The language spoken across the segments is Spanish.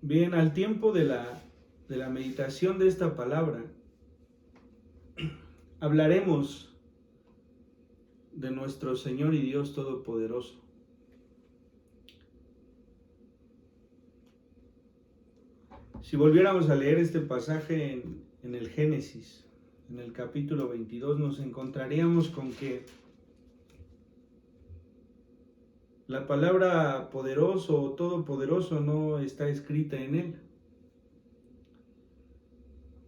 Bien, al tiempo de la meditación de esta palabra, hablaremos de nuestro Señor y Dios Todopoderoso. Si volviéramos a leer este pasaje en el Génesis, en el capítulo 22, nos encontraríamos con que la palabra poderoso o todopoderoso no está escrita en él.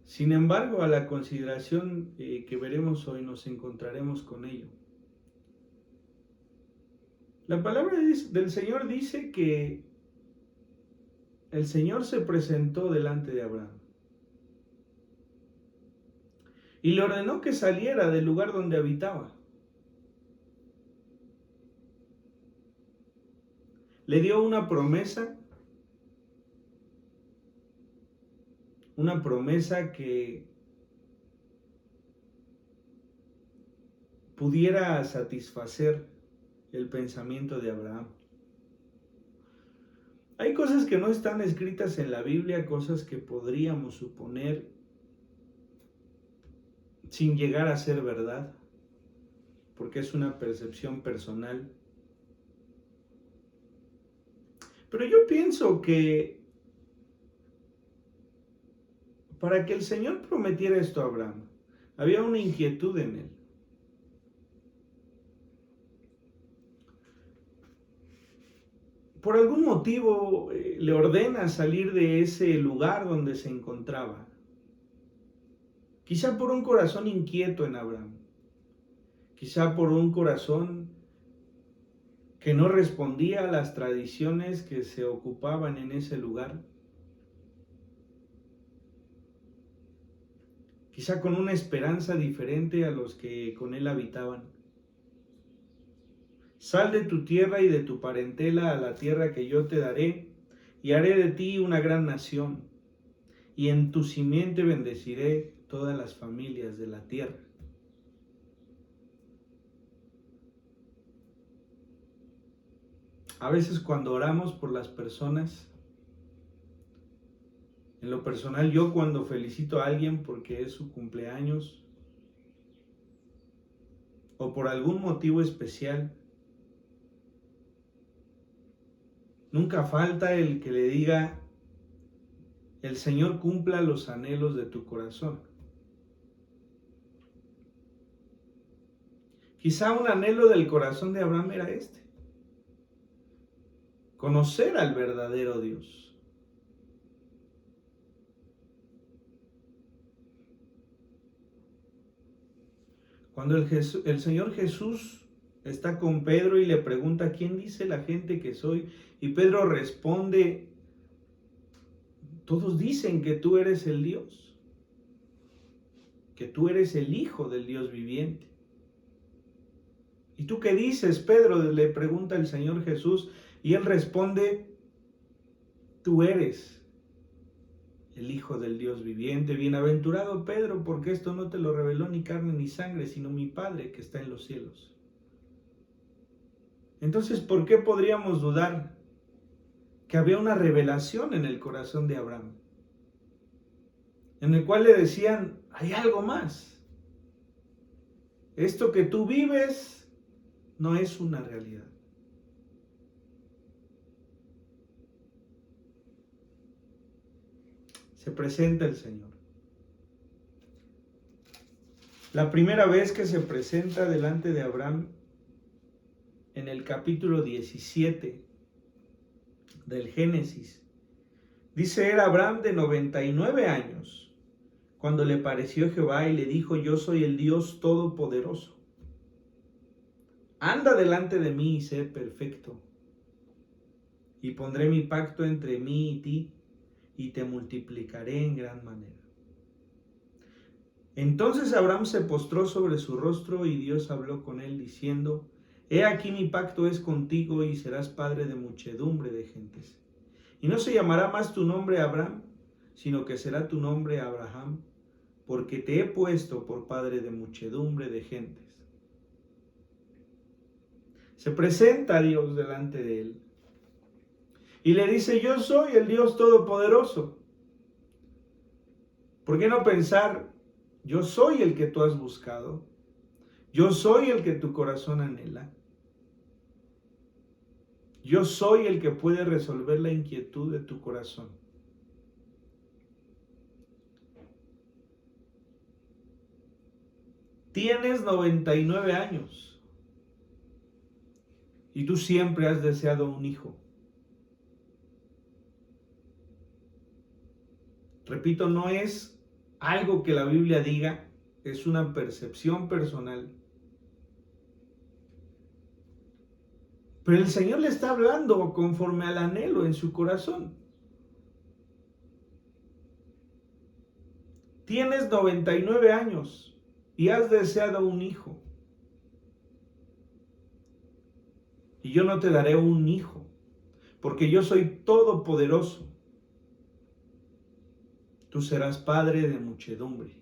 Sin embargo, a la consideración que veremos hoy nos encontraremos con ello. La palabra del Señor dice que el Señor se presentó delante de Abraham y le ordenó que saliera del lugar donde habitaba. Le dio una promesa que pudiera satisfacer el pensamiento de Abraham. Hay cosas que no están escritas en la Biblia, cosas que podríamos suponer sin llegar a ser verdad, porque es una percepción personal. Pero yo pienso que para que el Señor prometiera esto a Abraham, había una inquietud en él. Por algún motivo le ordena salir de ese lugar donde se encontraba. Quizá por un corazón inquieto en Abraham. Quizá por un corazón que no respondía a las tradiciones que se ocupaban en ese lugar. Quizá con una esperanza diferente a los que con él habitaban. Sal de tu tierra y de tu parentela a la tierra que yo te daré, y haré de ti una gran nación, y en tu simiente bendeciré todas las familias de la tierra. A veces cuando oramos por las personas, en lo personal yo cuando felicito a alguien porque es su cumpleaños o por algún motivo especial, nunca falta el que le diga: el Señor cumpla los anhelos de tu corazón. Quizá un anhelo del corazón de Abraham era este: conocer al verdadero Dios. Cuando el Señor Jesús está con Pedro y le pregunta: ¿quién dice la gente que soy? Y Pedro responde: todos dicen que tú eres el Dios, que tú eres el Hijo del Dios viviente. ¿Y tú qué dices, Pedro?, le pregunta el Señor Jesús, y él responde: tú eres el Hijo del Dios viviente. Bienaventurado Pedro, porque esto no te lo reveló ni carne ni sangre, sino mi Padre que está en los cielos. Entonces, ¿por qué podríamos dudar que había una revelación en el corazón de Abraham, en el cual le decían: hay algo más? Esto que tú vives no es una realidad. Se presenta el Señor. La primera vez que se presenta delante de Abraham, en el capítulo 17 del Génesis, dice: era Abraham de 99 años, cuando le pareció Jehová y le dijo: yo soy el Dios Todopoderoso. Anda delante de mí y sé perfecto, y pondré mi pacto entre mí y ti, y te multiplicaré en gran manera. Entonces Abraham se postró sobre su rostro, y Dios habló con él diciendo: he aquí mi pacto es contigo, y serás padre de muchedumbre de gentes. Y no se llamará más tu nombre Abraham, sino que será tu nombre Abraham, porque te he puesto por padre de muchedumbre de gentes. Se presenta Dios delante de él. Y le dice, yo soy el Dios Todopoderoso. ¿Por qué no pensar, yo soy el que tú has buscado? Yo soy el que tu corazón anhela. Yo soy el que puede resolver la inquietud de tu corazón. Tienes 99 años y tú siempre has deseado un hijo. Repito, no es algo que la Biblia diga, es una percepción personal. Pero el Señor le está hablando conforme al anhelo en su corazón. Tienes 99 años y has deseado un hijo. Y yo no te daré un hijo, porque yo soy todopoderoso. Tú serás padre de muchedumbre.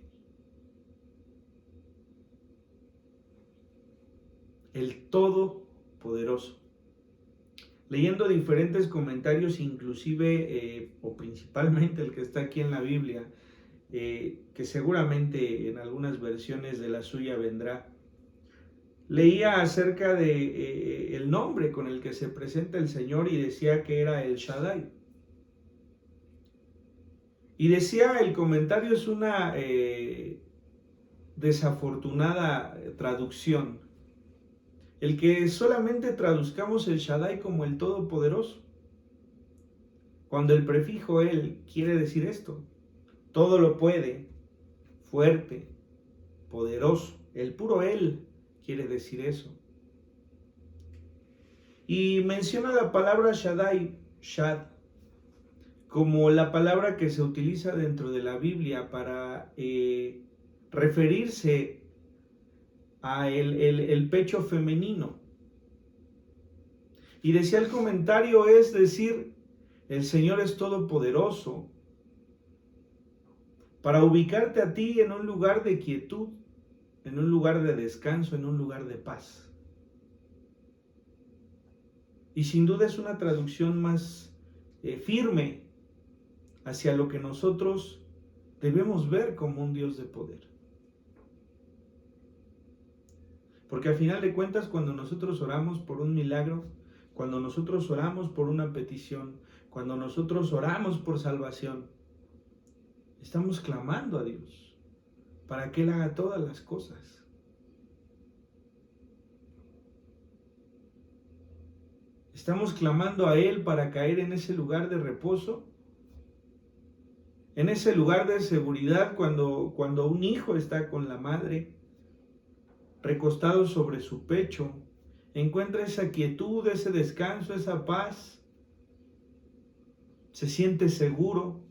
El Todopoderoso. Leyendo diferentes comentarios, inclusive o principalmente el que está aquí en la Biblia, que seguramente en algunas versiones de la suya vendrá, leía acerca de el nombre con el que se presenta el Señor y decía que era el Shaddai. Y decía el comentario, es una desafortunada traducción, el que solamente traduzcamos el Shaddai como el Todopoderoso, cuando el prefijo él quiere decir esto: todo lo puede, fuerte, poderoso. El puro él quiere decir eso. Y menciona la palabra Shaddai, Shad, como la palabra que se utiliza dentro de la Biblia para referirse a el pecho femenino. Y decía el comentario, es decir, el Señor es todopoderoso para ubicarte a ti en un lugar de quietud, en un lugar de descanso, en un lugar de paz. Y sin duda es una traducción más firme hacia lo que nosotros debemos ver como un Dios de poder. Porque al final de cuentas, cuando nosotros oramos por un milagro, cuando nosotros oramos por una petición, cuando nosotros oramos por salvación, estamos clamando a Dios para que Él haga todas las cosas. Estamos clamando a Él para caer en ese lugar de reposo, en ese lugar de seguridad cuando un hijo está con la madre, recostado sobre su pecho, encuentra esa quietud, ese descanso, esa paz, se siente seguro.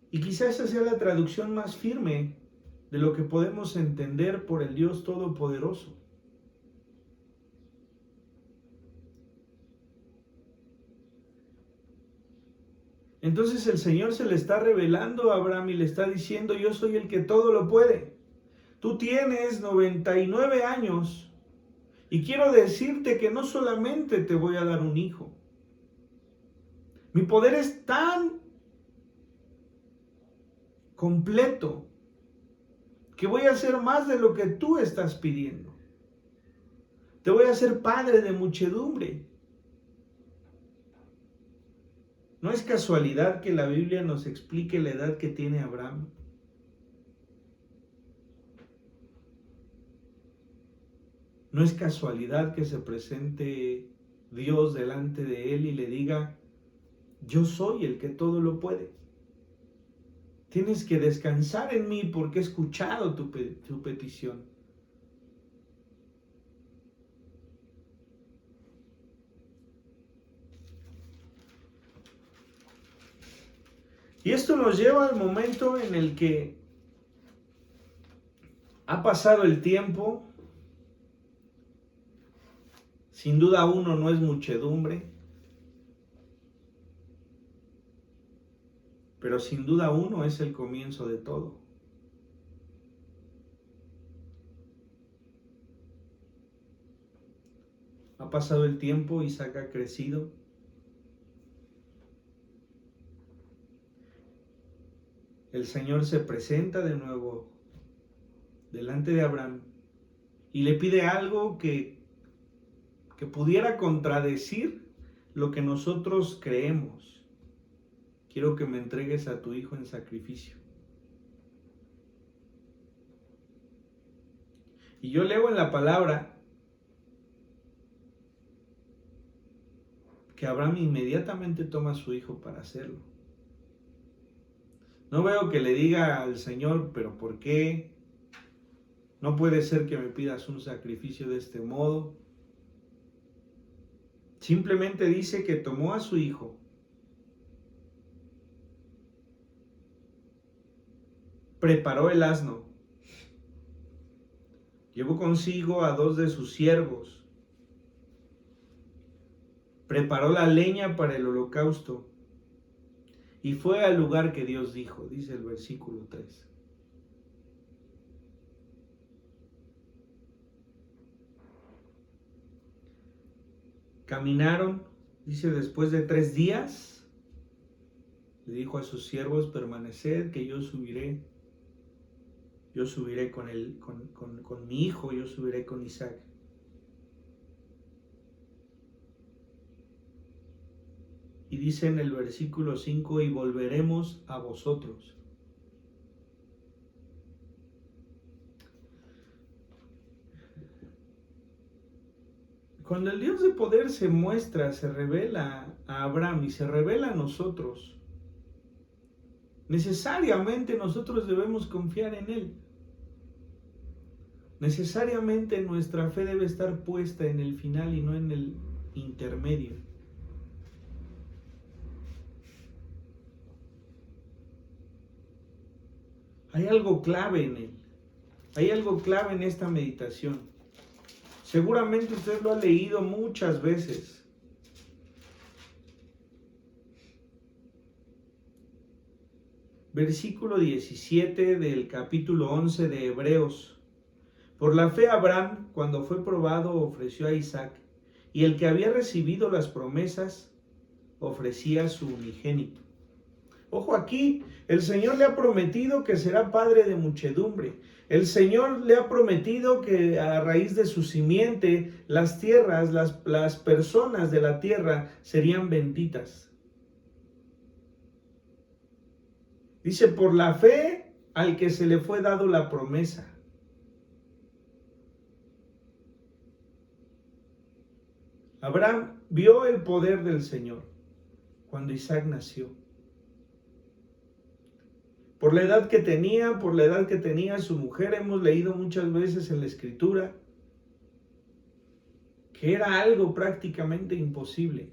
Y quizás esa sea la traducción más firme de lo que podemos entender por el Dios Todopoderoso. Entonces el Señor se le está revelando a Abraham y le está diciendo: yo soy el que todo lo puede. Tú tienes 99 años y quiero decirte que no solamente te voy a dar un hijo. Mi poder es tan completo que voy a hacer más de lo que tú estás pidiendo. Te voy a hacer padre de muchedumbre. No es casualidad que la Biblia nos explique la edad que tiene Abraham. No es casualidad que se presente Dios delante de él y le diga: yo soy el que todo lo puede. Tienes que descansar en mí porque he escuchado tu petición. Y esto nos lleva al momento en el que ha pasado el tiempo. Sin duda uno no es muchedumbre, pero sin duda uno es el comienzo de todo. Ha pasado el tiempo, Isaac ha crecido. El Señor se presenta de nuevo delante de Abraham y le pide algo que pudiera contradecir lo que nosotros creemos. Quiero que me entregues a tu hijo en sacrificio. Y yo leo en la palabra que Abraham inmediatamente toma a su hijo para hacerlo. No veo que le diga al Señor, pero ¿por qué? No puede ser que me pidas un sacrificio de este modo. Simplemente dice que tomó a su hijo, preparó el asno, llevó consigo a 2 de sus siervos, preparó la leña para el holocausto y fue al lugar que Dios dijo, dice el versículo 3. Caminaron, dice, después de 3 días, le dijo a sus siervos, permaneced, que yo subiré con mi hijo, yo subiré con Isaac. Y dice en el versículo 5, y volveremos a vosotros. Cuando el Dios de poder se muestra, se revela a Abraham y se revela a nosotros, necesariamente nosotros debemos confiar en Él. Necesariamente nuestra fe debe estar puesta en el final y no en el intermedio. Hay algo clave en Él. Hay algo clave en esta meditación. Seguramente usted lo ha leído muchas veces. Versículo 17 del capítulo 11 de Hebreos. Por la fe Abraham, cuando fue probado, ofreció a Isaac, y el que había recibido las promesas ofrecía a su unigénito. Ojo aquí, el Señor le ha prometido que será padre de muchedumbre. El Señor le ha prometido que a raíz de su simiente, las tierras, las personas de la tierra serían benditas. Dice, por la fe al que se le fue dado la promesa. Abraham vio el poder del Señor cuando Isaac nació. Por la edad que tenía su mujer, hemos leído muchas veces en la Escritura que era algo prácticamente imposible.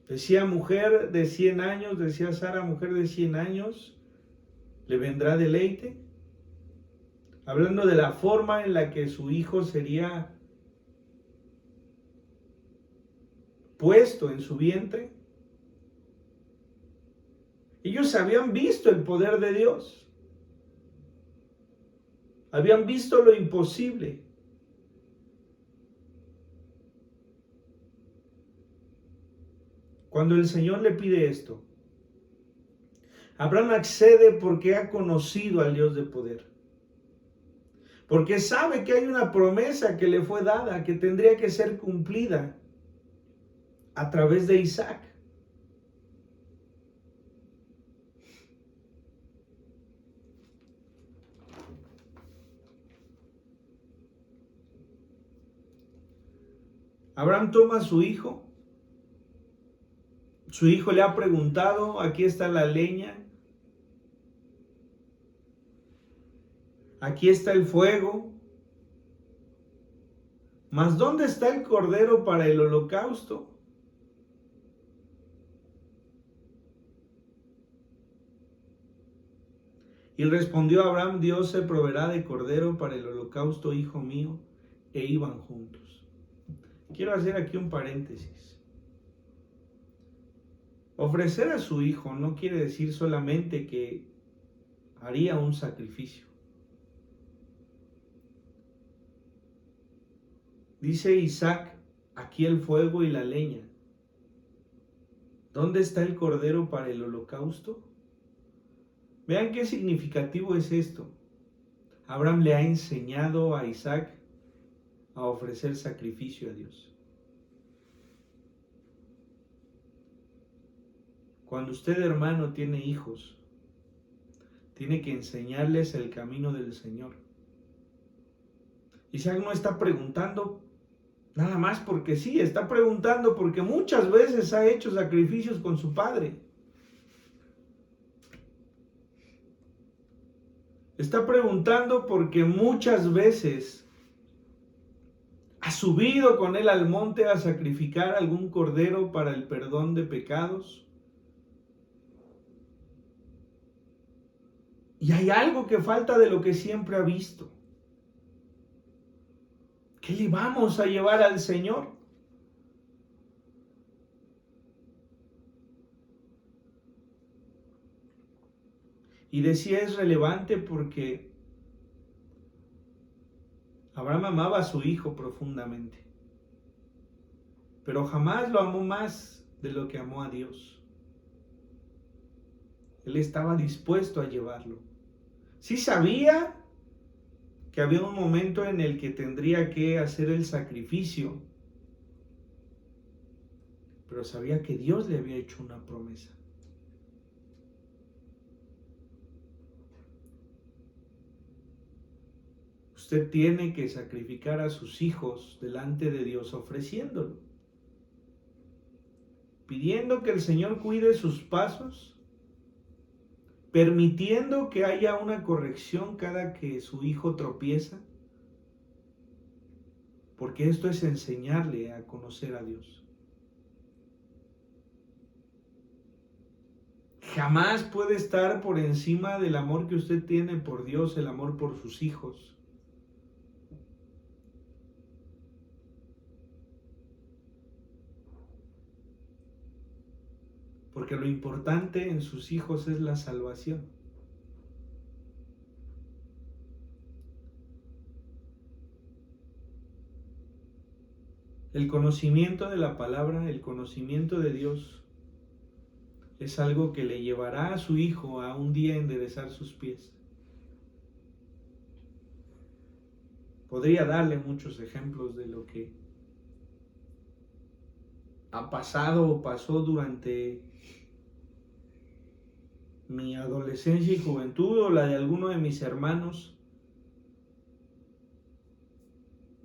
Decía mujer de 100 años, decía Sara, mujer de 100 años, ¿le vendrá deleite? Hablando de la forma en la que su hijo sería puesto en su vientre. Ellos habían visto el poder de Dios. Habían visto lo imposible. Cuando el Señor le pide esto, Abraham accede porque ha conocido al Dios de poder. Porque sabe que hay una promesa que le fue dada, que tendría que ser cumplida a través de Isaac. Abraham toma a su hijo le ha preguntado, aquí está la leña, aquí está el fuego, mas ¿dónde está el cordero para el holocausto? Y respondió Abraham, Dios se proveerá de cordero para el holocausto, hijo mío, e iban juntos. Quiero hacer aquí un paréntesis. Ofrecer a su hijo no quiere decir solamente que haría un sacrificio. Dice Isaac, aquí el fuego y la leña. ¿Dónde está el cordero para el holocausto? Vean qué significativo es esto. Abraham le ha enseñado a Isaac a ofrecer sacrificio a Dios. Cuando usted, hermano, tiene hijos, tiene que enseñarles el camino del Señor. Isaac no está preguntando nada más porque sí, está preguntando porque muchas veces ha hecho sacrificios con su padre. Está preguntando porque muchas veces ha subido con él al monte a sacrificar algún cordero para el perdón de pecados. Y hay algo que falta de lo que siempre ha visto. ¿Qué le vamos a llevar al Señor? Y decía es relevante porque Abraham amaba a su hijo profundamente, pero jamás lo amó más de lo que amó a Dios. Él estaba dispuesto a llevarlo. Sí sabía que había un momento en el que tendría que hacer el sacrificio, pero sabía que Dios le había hecho una promesa. Usted tiene que sacrificar a sus hijos delante de Dios ofreciéndolo, pidiendo que el Señor cuide sus pasos, permitiendo que haya una corrección cada que su hijo tropieza, porque esto es enseñarle a conocer a Dios. Jamás puede estar por encima del amor que usted tiene por Dios, el amor por sus hijos. Porque lo importante en sus hijos es la salvación. El conocimiento de la palabra, el conocimiento de Dios, es algo que le llevará a su hijo a un día enderezar sus pies. Podría darle muchos ejemplos de lo que ha pasado o pasó durante mi adolescencia y juventud o la de alguno de mis hermanos.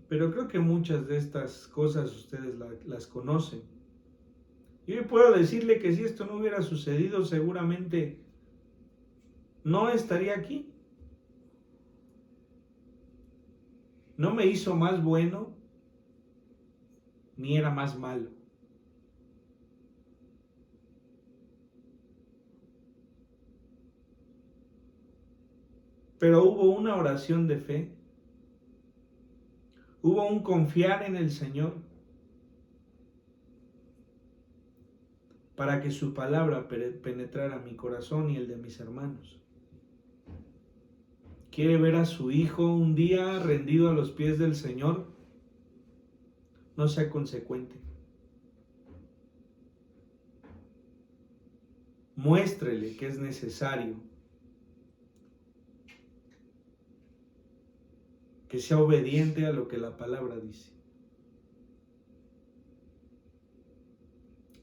Pero creo que muchas de estas cosas ustedes las conocen. Y hoy puedo decirle que si esto no hubiera sucedido, seguramente no estaría aquí. No me hizo más bueno, ni era más malo. Pero hubo una oración de fe, hubo un confiar en el Señor para que su palabra penetrara mi corazón y el de mis hermanos. ¿Quiere ver a su hijo un día rendido a los pies del Señor? No sea consecuente. Muéstrele que es necesario que sea obediente a lo que la palabra dice.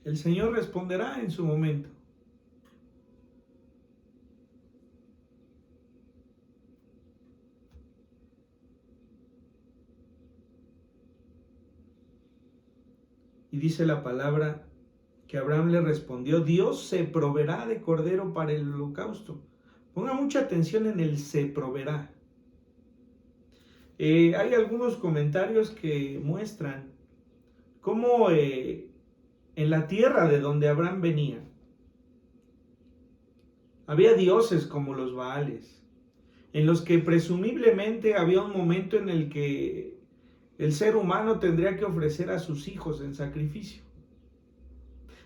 El Señor responderá en su momento. Y dice la palabra que Abraham le respondió, Dios se proveerá de cordero para el holocausto. Ponga mucha atención en el se proveerá. Hay algunos comentarios que muestran cómo en la tierra de donde Abraham venía había dioses como los Baales, en los que presumiblemente había un momento en el que el ser humano tendría que ofrecer a sus hijos en sacrificio.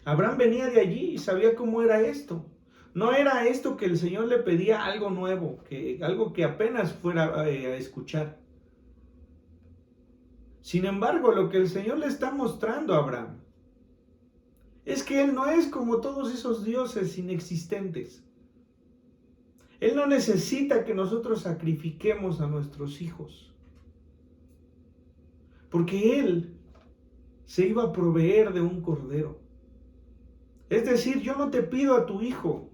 Abraham venía de allí y sabía cómo era esto. No era esto que el Señor le pedía algo nuevo, algo que apenas fuera a escuchar, Sin embargo, lo que el Señor le está mostrando a Abraham es que Él no es como todos esos dioses inexistentes. Él no necesita que nosotros sacrifiquemos a nuestros hijos, porque Él se iba a proveer de un cordero. Es decir, yo no te pido a tu hijo,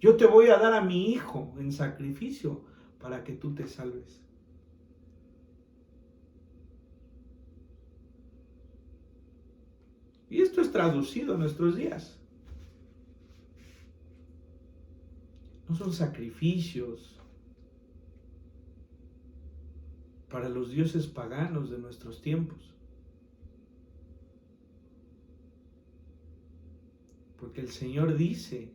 yo te voy a dar a mi hijo en sacrificio para que tú te salves. Y esto es traducido en nuestros días. No son sacrificios para los dioses paganos de nuestros tiempos. Porque el Señor dice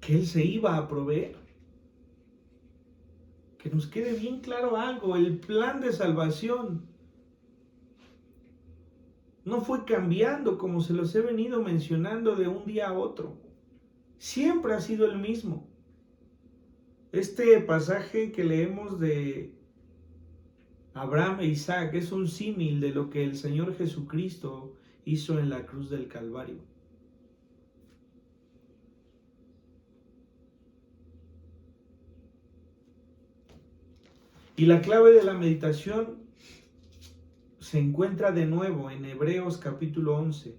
que Él se iba a proveer. Que nos quede bien claro algo, el plan de salvación no fue cambiando como se los he venido mencionando de un día a otro. Siempre ha sido el mismo. Este pasaje que leemos de Abraham e Isaac es un símil de lo que el Señor Jesucristo hizo en la cruz del Calvario. Y la clave de la meditación se encuentra de nuevo en Hebreos capítulo 11.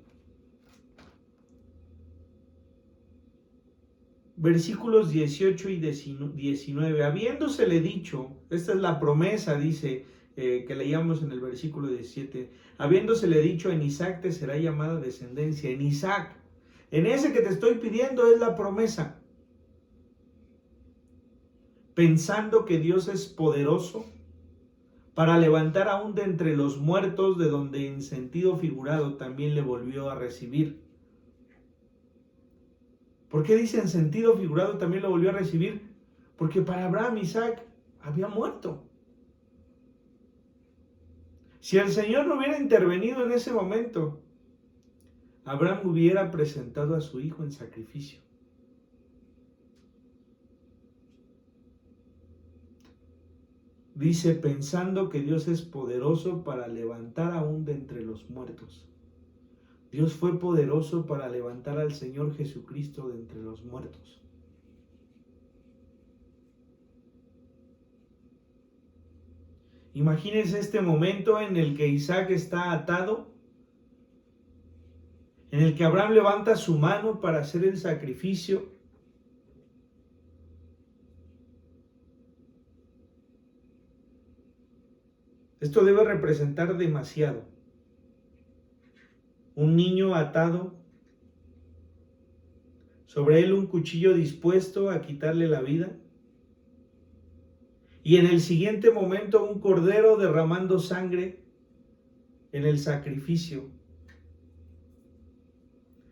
Versículos 18 y 19. Habiéndosele dicho, esta es la promesa, dice, que leíamos en el versículo 17. Habiéndosele dicho, en Isaac te será llamada descendencia. En Isaac, en ese que te estoy pidiendo es la promesa. Pensando que Dios es poderoso para levantar aún de entre los muertos, de donde en sentido figurado también le volvió a recibir. ¿Por qué dice en sentido figurado también lo volvió a recibir? Porque para Abraham Isaac había muerto. Si el Señor no hubiera intervenido en ese momento, Abraham hubiera presentado a su hijo en sacrificio. Dice, pensando que Dios es poderoso para levantar aún de entre los muertos. Dios fue poderoso para levantar al Señor Jesucristo de entre los muertos. Imagínense este momento en el que Isaac está atado, en el que Abraham levanta su mano para hacer el sacrificio. Esto debe representar demasiado. Un niño atado, sobre él un cuchillo dispuesto a quitarle la vida, y en el siguiente momento un cordero derramando sangre en el sacrificio,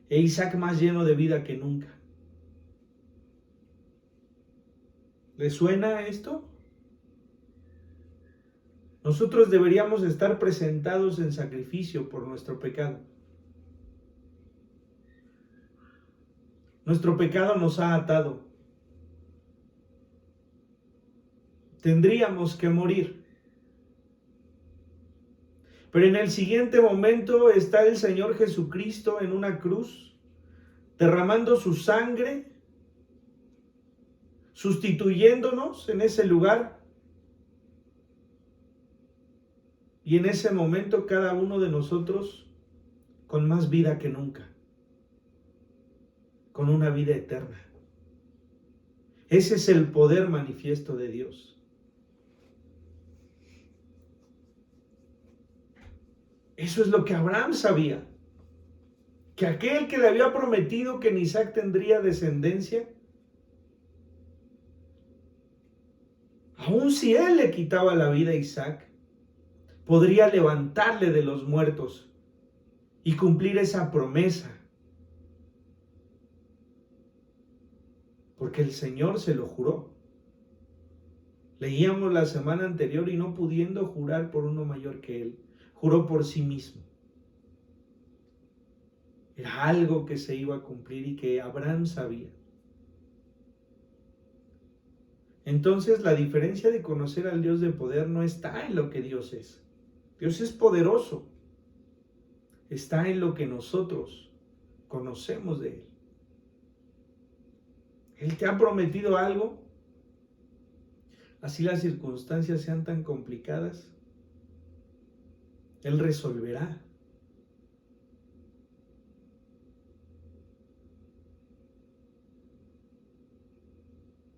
e Isaac más lleno de vida que nunca. ¿Le suena esto? Nosotros deberíamos estar presentados en sacrificio por nuestro pecado. Nuestro pecado nos ha atado. Tendríamos que morir. Pero en el siguiente momento está el Señor Jesucristo en una cruz, derramando su sangre, sustituyéndonos en ese lugar. Y en ese momento cada uno de nosotros con más vida que nunca, con una vida eterna. Ese es el poder manifiesto de Dios. Eso es lo que Abraham sabía, que aquel que le había prometido que en Isaac tendría descendencia, aun si él le quitaba la vida a Isaac, podría levantarle de los muertos y cumplir esa promesa. Porque el Señor se lo juró. Leíamos la semana anterior, y no pudiendo jurar por uno mayor que él, juró por sí mismo. Era algo que se iba a cumplir y que Abraham sabía. Entonces la diferencia de conocer al Dios de poder no está en lo que Dios es. Dios es poderoso. Está en lo que nosotros conocemos de Él. Él te ha prometido algo, así las circunstancias sean tan complicadas, Él resolverá.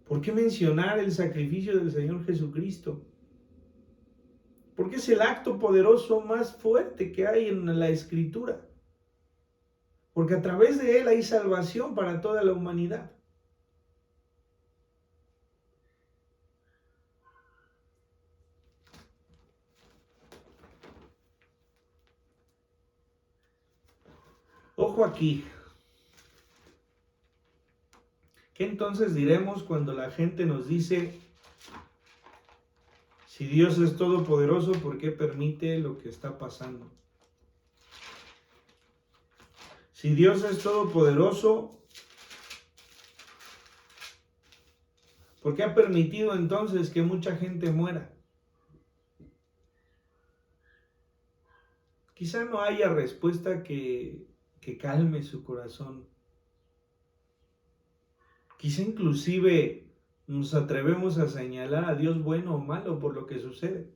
¿Por qué mencionar el sacrificio del Señor Jesucristo? Porque es el acto poderoso más fuerte que hay en la Escritura. Porque a través de Él hay salvación para toda la humanidad. Ojo aquí. ¿Qué entonces diremos cuando la gente nos dice, si Dios es todopoderoso, ¿por qué permite lo que está pasando? Si Dios es todopoderoso, ¿por qué ha permitido entonces que mucha gente muera? Quizá no haya respuesta que calme su corazón. Quizá inclusive nos atrevemos a señalar a Dios bueno o malo por lo que sucede.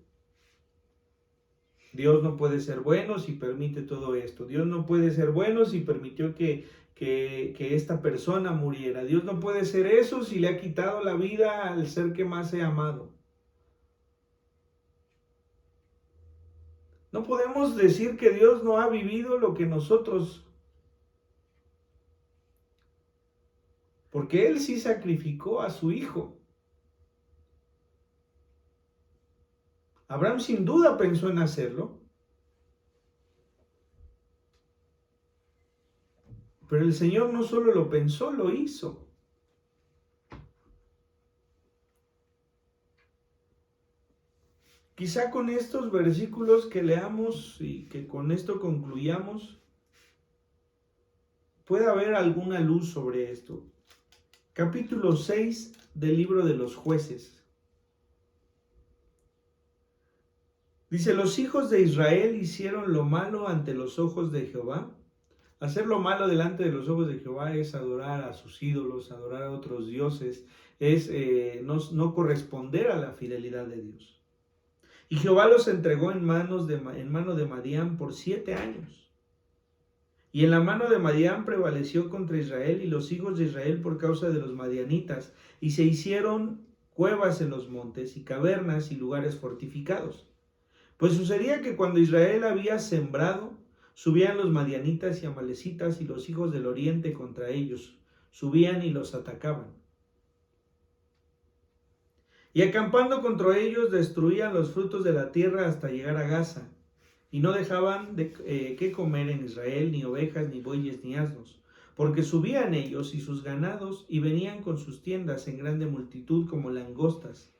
Dios no puede ser bueno si permite todo esto. Dios no puede ser bueno si permitió que esta persona muriera. Dios no puede ser eso si le ha quitado la vida al ser que más he amado. No podemos decir que Dios no ha vivido lo que nosotros, porque Él sí sacrificó a su hijo. Abraham sin duda pensó en hacerlo, pero el Señor no solo lo pensó, lo hizo. Quizá con estos versículos que leamos y que con esto concluyamos, pueda haber alguna luz sobre esto. Capítulo 6 del libro de los Jueces. Dice, los hijos de Israel hicieron lo malo ante los ojos de Jehová. Hacer lo malo delante de los ojos de Jehová es adorar a sus ídolos, adorar a otros dioses, es no corresponder a la fidelidad de Dios. Y Jehová los entregó en mano de Madián por 7 años. Y en la mano de Madián prevaleció contra Israel y los hijos de Israel por causa de los madianitas, y se hicieron cuevas en los montes y cavernas y lugares fortificados. Pues sucedía que cuando Israel había sembrado, subían los madianitas y amalecitas y los hijos del oriente contra ellos, subían y los atacaban. Y acampando contra ellos destruían los frutos de la tierra hasta llegar a Gaza, y no dejaban que comer en Israel ni ovejas, ni bueyes, ni asnos, porque subían ellos y sus ganados y venían con sus tiendas en grande multitud como langostas.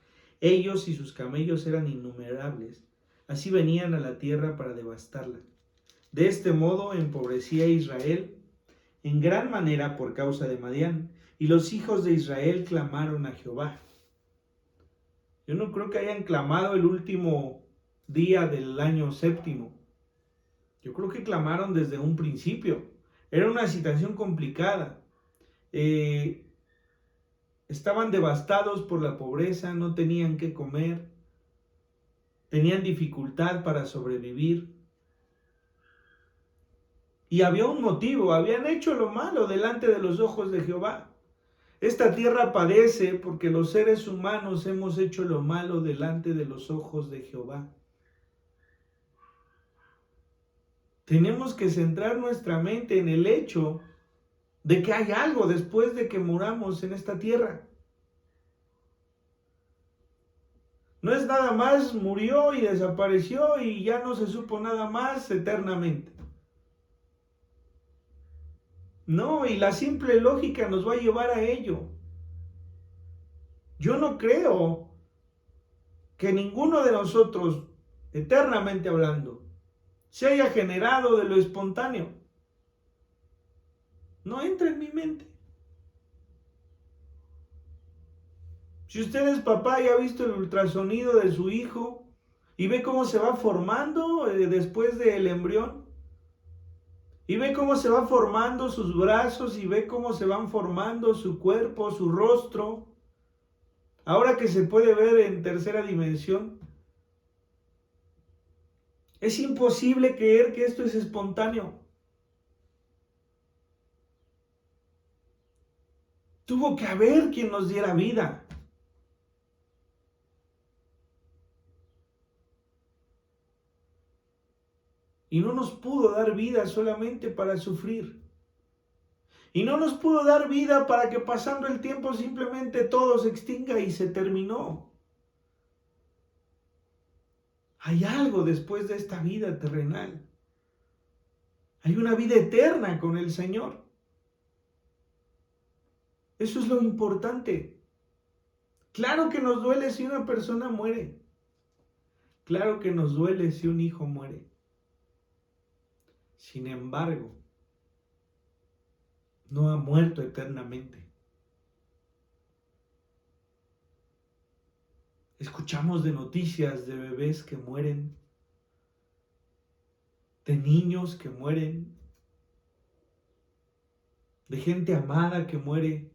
Ellos y sus camellos eran innumerables, así venían a la tierra para devastarla. De este modo empobrecía Israel en gran manera por causa de Madián, y los hijos de Israel clamaron a Jehová. Yo no creo que hayan clamado el último día del año séptimo. Yo creo que clamaron desde un principio. Era una situación complicada. Estaban devastados por la pobreza, no tenían qué comer, tenían dificultad para sobrevivir. Y había un motivo, habían hecho lo malo delante de los ojos de Jehová. Esta tierra padece porque los seres humanos hemos hecho lo malo delante de los ojos de Jehová. Tenemos que centrar nuestra mente en el hecho de que hay algo después de que muramos en esta tierra. No es nada más, murió y desapareció y ya no se supo nada más eternamente. No, y la simple lógica nos va a llevar a ello. Yo no creo que ninguno de nosotros, eternamente hablando, se haya generado de lo espontáneo. No entra en mi mente. Si usted es papá y ha visto el ultrasonido de su hijo y ve cómo se va formando después del embrión, y ve cómo se va formando sus brazos y ve cómo se van formando su cuerpo, su rostro, ahora que se puede ver en tercera dimensión, es imposible creer que esto es espontáneo. Tuvo que haber quien nos diera vida. Y no nos pudo dar vida solamente para sufrir. Y no nos pudo dar vida para que pasando el tiempo simplemente todo se extinga y se terminó. Hay algo después de esta vida terrenal. Hay una vida eterna con el Señor. Eso es lo importante. Claro que nos duele si una persona muere. Claro que nos duele si un hijo muere. Sin embargo, no ha muerto eternamente. Escuchamos de noticias de bebés que mueren, de niños que mueren, de gente amada que muere,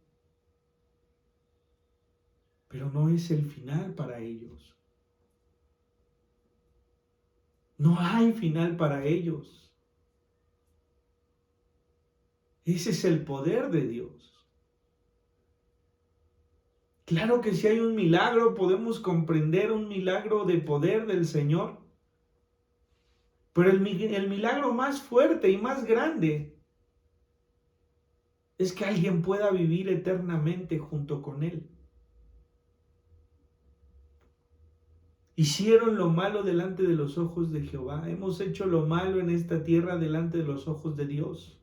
pero no es el final para ellos. No hay final para ellos. Ese es el poder de Dios. Claro que si hay un milagro, podemos comprender un milagro de poder del Señor. Pero el milagro más fuerte y más grande es que alguien pueda vivir eternamente junto con Él. Hicieron lo malo delante de los ojos de Jehová. Hemos hecho lo malo en esta tierra delante de los ojos de Dios.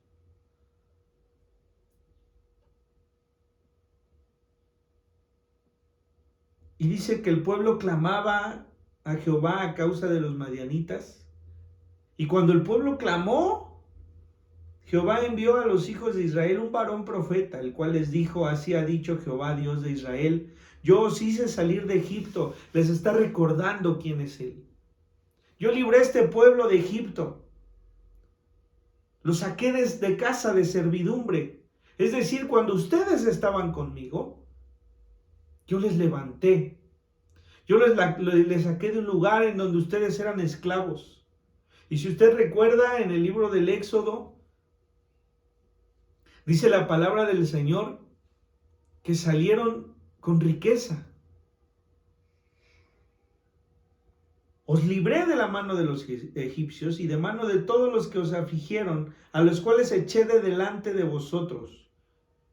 Y dice que el pueblo clamaba a Jehová a causa de los madianitas. Y cuando el pueblo clamó, Jehová envió a los hijos de Israel un varón profeta, el cual les dijo: así ha dicho Jehová, Dios de Israel, yo os hice salir de Egipto. Les está recordando quién es Él. Yo libré a este pueblo de Egipto. Los saqué de casa de servidumbre. Es decir, cuando ustedes estaban conmigo, yo les levanté. Yo les saqué de un lugar en donde ustedes eran esclavos. Y si usted recuerda, en el libro del Éxodo, dice la palabra del Señor que salieron con riqueza. Os libré de la mano de los egipcios y de mano de todos los que os afligieron, a los cuales eché de delante de vosotros,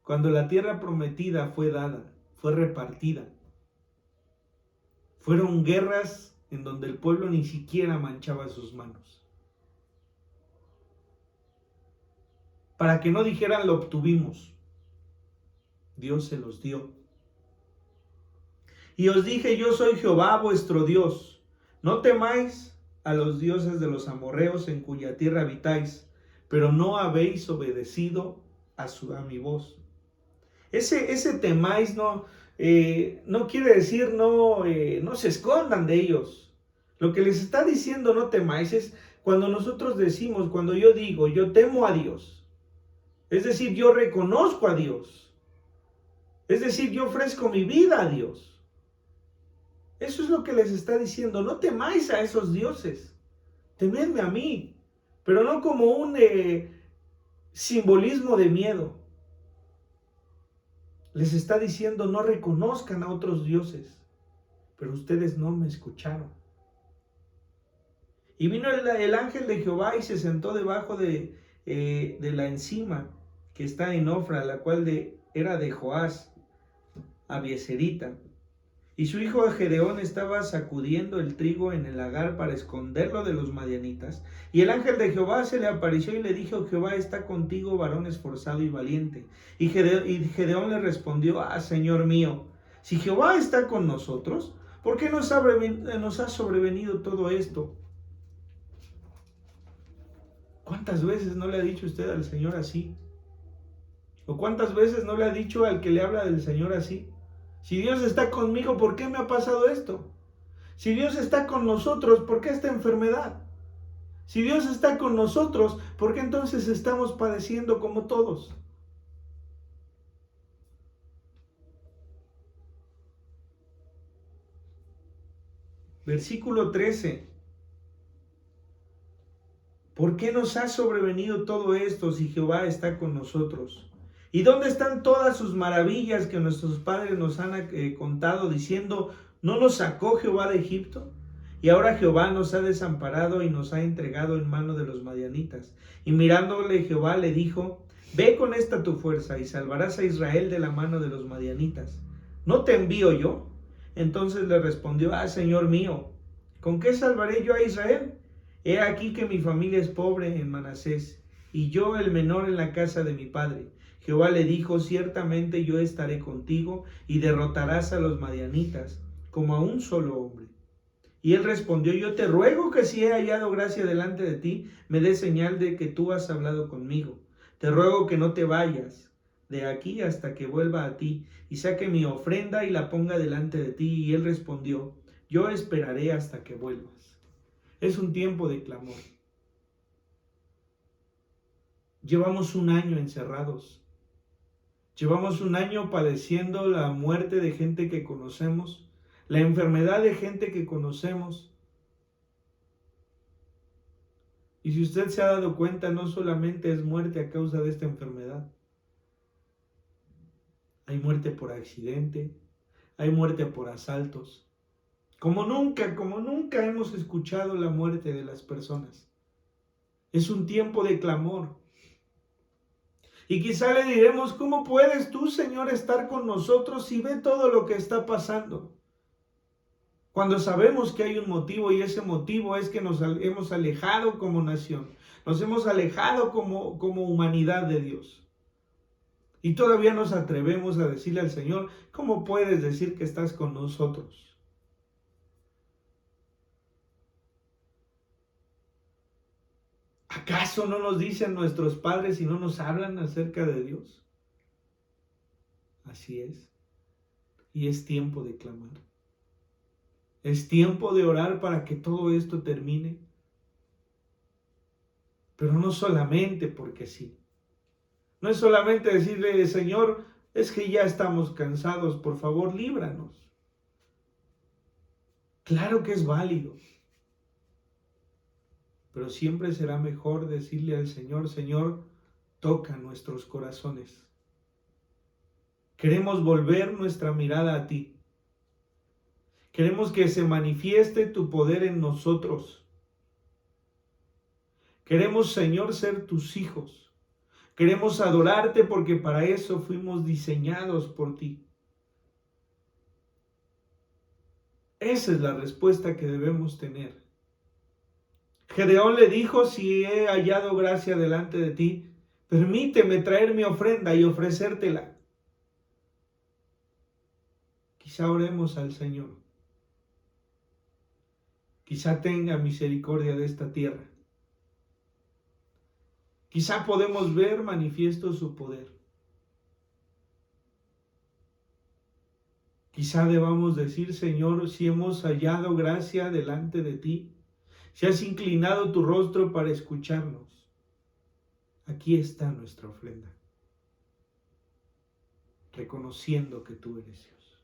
cuando la tierra prometida fue dada, fue repartida. Fueron guerras en donde el pueblo ni siquiera manchaba sus manos. Para que no dijeran lo obtuvimos, Dios se los dio. Y os dije: yo soy Jehová vuestro Dios. No temáis a los dioses de los amorreos en cuya tierra habitáis, pero no habéis obedecido a mi voz. Ese temáis no quiere decir no se escondan de ellos. Lo que les está diciendo no temáis es cuando nosotros decimos, cuando yo digo, yo temo a Dios. Es decir, yo reconozco a Dios. Es decir, yo ofrezco mi vida a Dios. Eso es lo que les está diciendo. No temáis a esos dioses. Temedme a mí. Pero no como un simbolismo de miedo. Les está diciendo: no reconozcan a otros dioses. Pero ustedes no me escucharon. Y vino el ángel de Jehová y se sentó debajo de la encima que está en Ofra, la cual era de Joás, Abieserita. Y su hijo Gedeón estaba sacudiendo el trigo en el lagar para esconderlo de los madianitas. Y el ángel de Jehová se le apareció y le dijo: Jehová está contigo, varón esforzado y valiente. Y Gedeón le respondió: Señor mío, si Jehová está con nosotros, ¿por qué nos ha sobrevenido todo esto? ¿Cuántas veces no le ha dicho usted al Señor así? ¿O cuántas veces no le ha dicho al que le habla del Señor así? Si Dios está conmigo, ¿por qué me ha pasado esto? Si Dios está con nosotros, ¿por qué esta enfermedad? Si Dios está con nosotros, ¿por qué entonces estamos padeciendo como todos? Versículo 13. ¿Por qué nos ha sobrevenido todo esto si Jehová está con nosotros? ¿Y dónde están todas sus maravillas que nuestros padres nos han contado diciendo, ¿no nos sacó Jehová de Egipto? Y ahora Jehová nos ha desamparado y nos ha entregado en mano de los madianitas. Y mirándole Jehová le dijo, ve con esta tu fuerza y salvarás a Israel de la mano de los madianitas. ¿No te envío yo? Entonces le respondió, Señor mío, ¿con qué salvaré yo a Israel? He aquí que mi familia es pobre en Manasés, y yo el menor en la casa de mi padre. Jehová le dijo, ciertamente yo estaré contigo, y derrotarás a los madianitas, como a un solo hombre. Y él respondió, yo te ruego que si he hallado gracia delante de ti, me dé señal de que tú has hablado conmigo. Te ruego que no te vayas de aquí hasta que vuelva a ti, y saque mi ofrenda y la ponga delante de ti. Y él respondió, yo esperaré hasta que vuelvas. Es un tiempo de clamor. Llevamos un año encerrados. Llevamos un año padeciendo la muerte de gente que conocemos, la enfermedad de gente que conocemos. Y si usted se ha dado cuenta, no solamente es muerte a causa de esta enfermedad. Hay muerte por accidente, hay muerte por asaltos. Como nunca hemos escuchado la muerte de las personas. Es un tiempo de clamor. Y quizá le diremos, ¿cómo puedes tú, Señor, estar con nosotros si ve todo lo que está pasando? Cuando sabemos que hay un motivo y ese motivo es que nos hemos alejado como nación, nos hemos alejado como humanidad de Dios. Y todavía nos atrevemos a decirle al Señor, ¿cómo puedes decir que estás con nosotros? ¿Acaso no nos dicen nuestros padres y no nos hablan acerca de Dios? Así es. Y es tiempo de clamar. Es tiempo de orar para que todo esto termine. Pero no solamente porque sí. No es solamente decirle, Señor, es que ya estamos cansados, por favor, líbranos. Claro que es válido. Pero siempre será mejor decirle al Señor, Señor, toca nuestros corazones. Queremos volver nuestra mirada a ti. Queremos que se manifieste tu poder en nosotros. Queremos, Señor, ser tus hijos. Queremos adorarte porque para eso fuimos diseñados por ti. Esa es la respuesta que debemos tener. Gedeón le dijo, si he hallado gracia delante de ti, permíteme traer mi ofrenda y ofrecértela. Quizá oremos al Señor. Quizá tenga misericordia de esta tierra. Quizá podemos ver manifiesto su poder. Quizá debamos decir, Señor, si hemos hallado gracia delante de ti, si has inclinado tu rostro para escucharnos, aquí está nuestra ofrenda, reconociendo que tú eres Dios.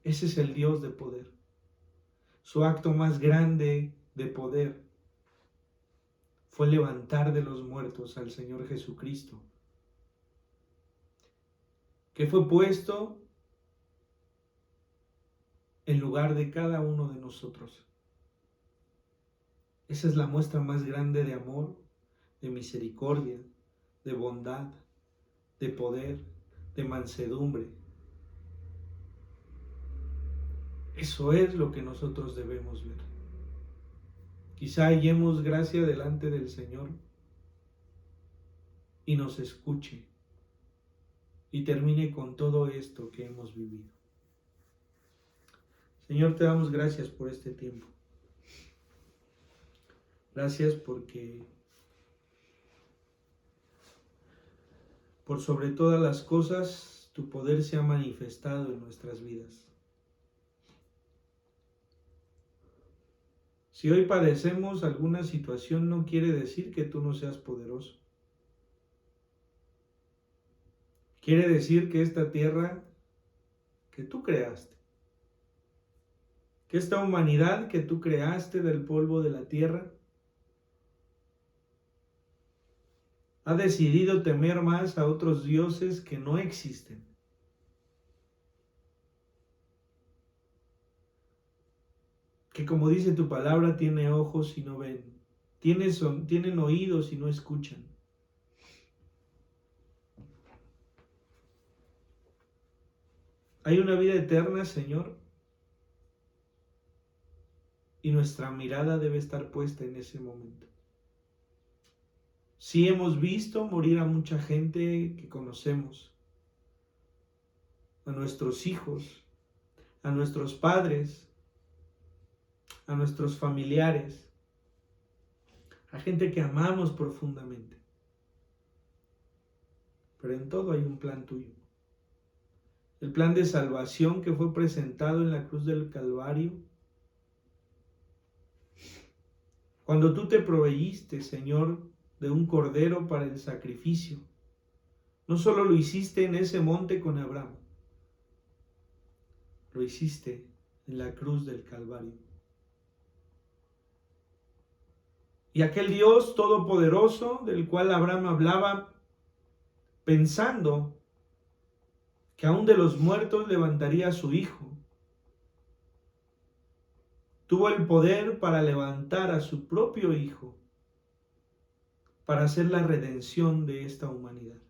Ese es el Dios de poder. Su acto más grande de poder fue levantar de los muertos al Señor Jesucristo, que fue puesto en lugar de cada uno de nosotros. Esa es la muestra más grande de amor, de misericordia, de bondad, de poder, de mansedumbre. Eso es lo que nosotros debemos ver. Quizá hallemos gracia delante del Señor y nos escuche y termine con todo esto que hemos vivido. Señor, te damos gracias por este tiempo. Gracias porque por sobre todas las cosas tu poder se ha manifestado en nuestras vidas. Si hoy padecemos alguna situación, no quiere decir que tú no seas poderoso. Quiere decir que esta tierra que tú creaste, que esta humanidad que tú creaste del polvo de la tierra, ha decidido temer más a otros dioses que no existen. Que como dice tu palabra, tiene ojos y no ven, tienen oídos y no escuchan. Hay una vida eterna, Señor, y nuestra mirada debe estar puesta en ese momento. Sí hemos visto morir a mucha gente que conocemos, a nuestros hijos, a nuestros padres, a nuestros familiares, a gente que amamos profundamente. Pero en todo hay un plan tuyo. El plan de salvación que fue presentado en la cruz del Calvario. Cuando tú te proveíste, Señor, de un cordero para el sacrificio, no solo lo hiciste en ese monte con Abraham, lo hiciste en la cruz del Calvario. Y aquel Dios todopoderoso del cual Abraham hablaba, pensando que aún de los muertos levantaría a su hijo, tuvo el poder para levantar a su propio hijo, para hacer la redención de esta humanidad.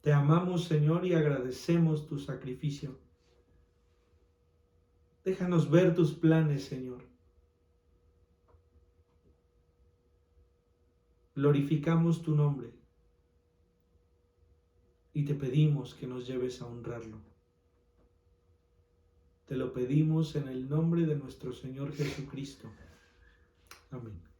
Te amamos, Señor, y agradecemos tu sacrificio. Déjanos ver tus planes, Señor. Glorificamos tu nombre y te pedimos que nos lleves a honrarlo. Te lo pedimos en el nombre de nuestro Señor Jesucristo. Amén.